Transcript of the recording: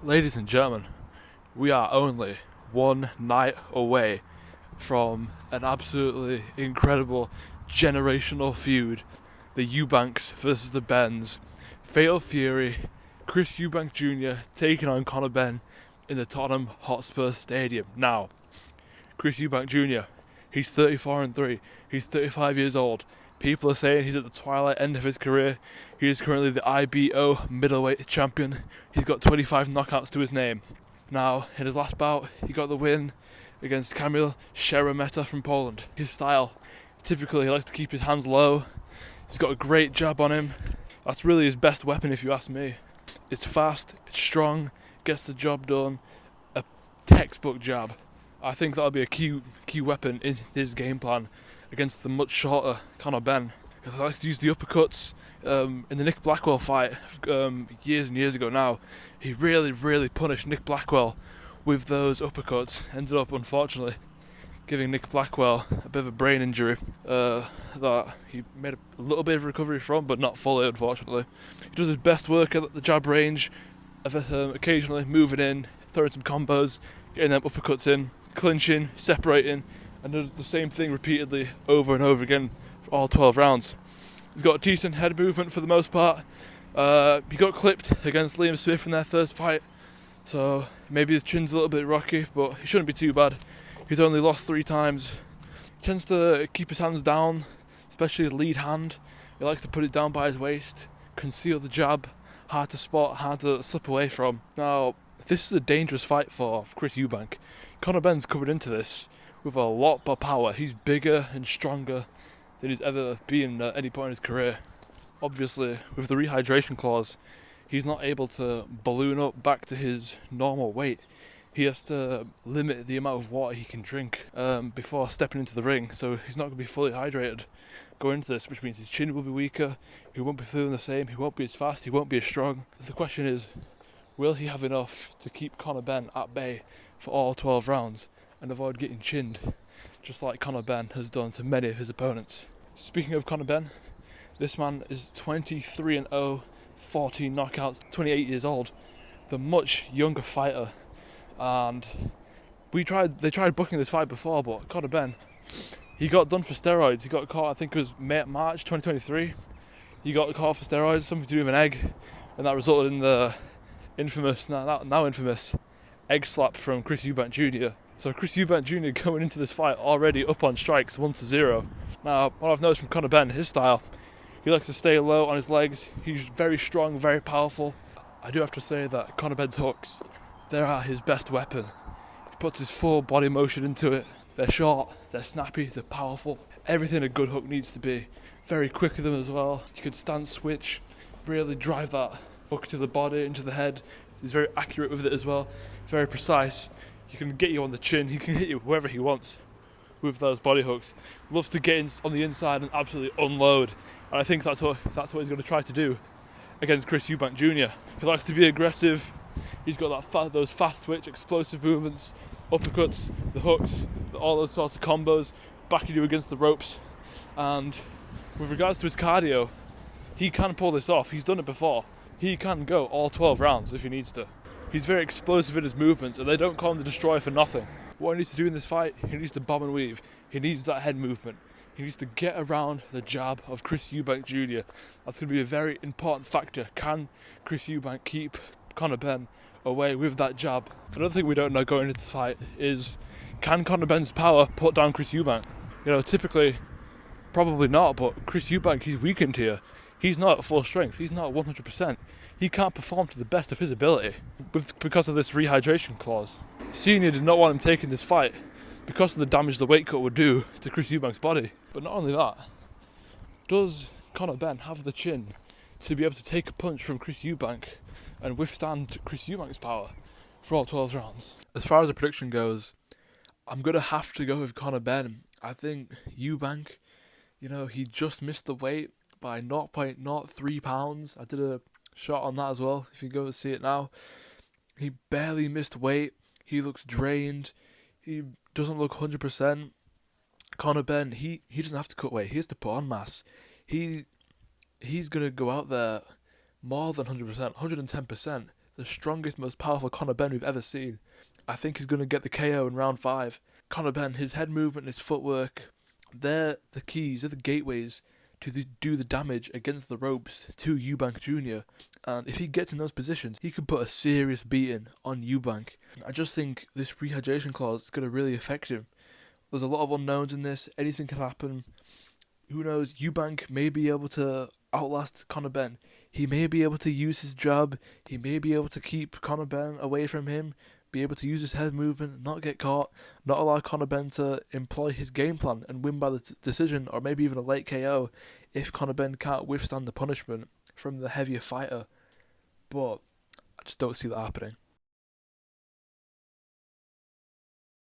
Ladies and gentlemen, we are only one night away from an absolutely incredible generational feud. The Eubanks versus the Benns. Fatal Fury, Chris Eubank Jr. taking on Conor Benn in the Tottenham Hotspur Stadium. Now, Chris Eubank Jr., he's 34-3, he's 35 years old. People are saying he's at the twilight end of his career. He is currently the IBO middleweight champion. He's got 25 knockouts to his name. Now, in his last bout, he got the win against Kamil Szeremeta from Poland. His style, typically he likes to keep his hands low. He's got a great jab on him. That's really his best weapon if you ask me. It's fast, it's strong, gets the job done. A textbook jab. I think that'll be a key weapon in his game plan against the much shorter Conor Benn. He likes to use the uppercuts. In the Nick Blackwell fight years and years ago now, he really punished Nick Blackwell with those uppercuts. Ended up, unfortunately, giving Nick Blackwell a bit of a brain injury that he made a little bit of recovery from, but not fully, unfortunately. He does his best work at the jab range, occasionally moving in, throwing some combos, getting them uppercuts in, clinching, separating, and does the same thing repeatedly over and over again for all 12 rounds. He's got a decent head movement for the most part. He got clipped against Liam Smith in their first fight, so maybe his chin's a little bit rocky, but he shouldn't be too bad. He's only lost 3 times. He tends to keep his hands down, especially his lead hand. He likes to put it down by his waist, conceal the jab, hard to spot, hard to slip away from. Now, this is a dangerous fight for Chris Eubank. Conor Benn's coming into this with a lot more power. He's bigger and stronger than he's ever been at any point in his career. Obviously, with the rehydration clause, he's not able to balloon up back to his normal weight. He has to limit the amount of water he can drink before stepping into the ring, so he's not going to be fully hydrated going into this, which means his chin will be weaker, he won't be feeling the same, he won't be as fast, he won't be as strong. The question is, will he have enough to keep Conor Benn at bay for all 12 rounds and avoid getting chinned, just like Conor Benn has done to many of his opponents? Speaking of Conor Benn, this man is 23-0, 14 knockouts, 28 years old, the much younger fighter, and they tried booking this fight before, but Conor Benn, he got done for steroids. He got caught, I think it was March 2023, he got caught for steroids, something to do with an egg, and that resulted in the now infamous egg slap from Chris Eubank Jr. So Chris Eubank Jr. going into this fight already up on strikes 1-0. Now, what I've noticed from Conor Benn, his style, he likes to stay low on his legs. He's very strong, very powerful. I do have to say that Conor Benn's hooks, they are his best weapon. He puts his full body motion into it. They're short, they're snappy, they're powerful. Everything a good hook needs to be. Very quick with them as well. You can stance switch, really drive that hook to the body, into the head. He's very accurate with it as well, very precise. He can get you on the chin, he can hit you wherever he wants with those body hooks. Loves to get in on the inside and absolutely unload. And I think that's what he's going to try to do against Chris Eubank Jr. He likes to be aggressive. He's got those fast twitch, explosive movements, uppercuts, the hooks, all those sorts of combos, backing you against the ropes. And with regards to his cardio, he can pull this off. He's done it before. He can go all 12 rounds if he needs to. He's very explosive in his movements, and they don't call him the Destroyer for nothing. What he needs to do in this fight, he needs to bomb and weave. He needs that head movement. He needs to get around the jab of Chris Eubank Jr. That's going to be a very important factor. Can Chris Eubank keep Conor Benn away with that jab? Another thing we don't know going into this fight is, can Conor Benn's power put down Chris Eubank? Typically, probably not, but Chris Eubank, he's weakened here. He's not at full strength. He's not 100%. He can't perform to the best of his ability because of this rehydration clause. Senior did not want him taking this fight because of the damage the weight cut would do to Chris Eubank's body. But not only that, does Conor Benn have the chin to be able to take a punch from Chris Eubank and withstand Chris Eubank's power for all 12 rounds? As far as the prediction goes, I'm going to have to go with Conor Benn. I think Eubank, he just missed the weight by 0.03 pounds. I did a shot on that as well, if you go and see it now. He barely missed weight. He looks drained. He doesn't look 100%. Conor Benn, he doesn't have to cut weight. He has to put on mass. He's going to go out there more than 100%, 110%. the strongest, most powerful Conor Benn we've ever seen. I think he's going to get the KO in round 5. Conor Benn, his head movement, his footwork, they're the keys, they're the gateways to do the damage against the ropes to Eubank Jr. And if he gets in those positions, he could put a serious beating on Eubank. I just think this rehydration clause is going to really affect him. There's a lot of unknowns in this. Anything can happen. Who knows? Eubank may be able to outlast Conor Benn. He may be able to use his jab. He may be able to keep Conor Benn away from him. Be able to use his head movement, not get caught, not allow Conor Benn to employ his game plan and win by the decision or maybe even a late KO if Conor Benn can't withstand the punishment from the heavier fighter. But I just don't see that happening.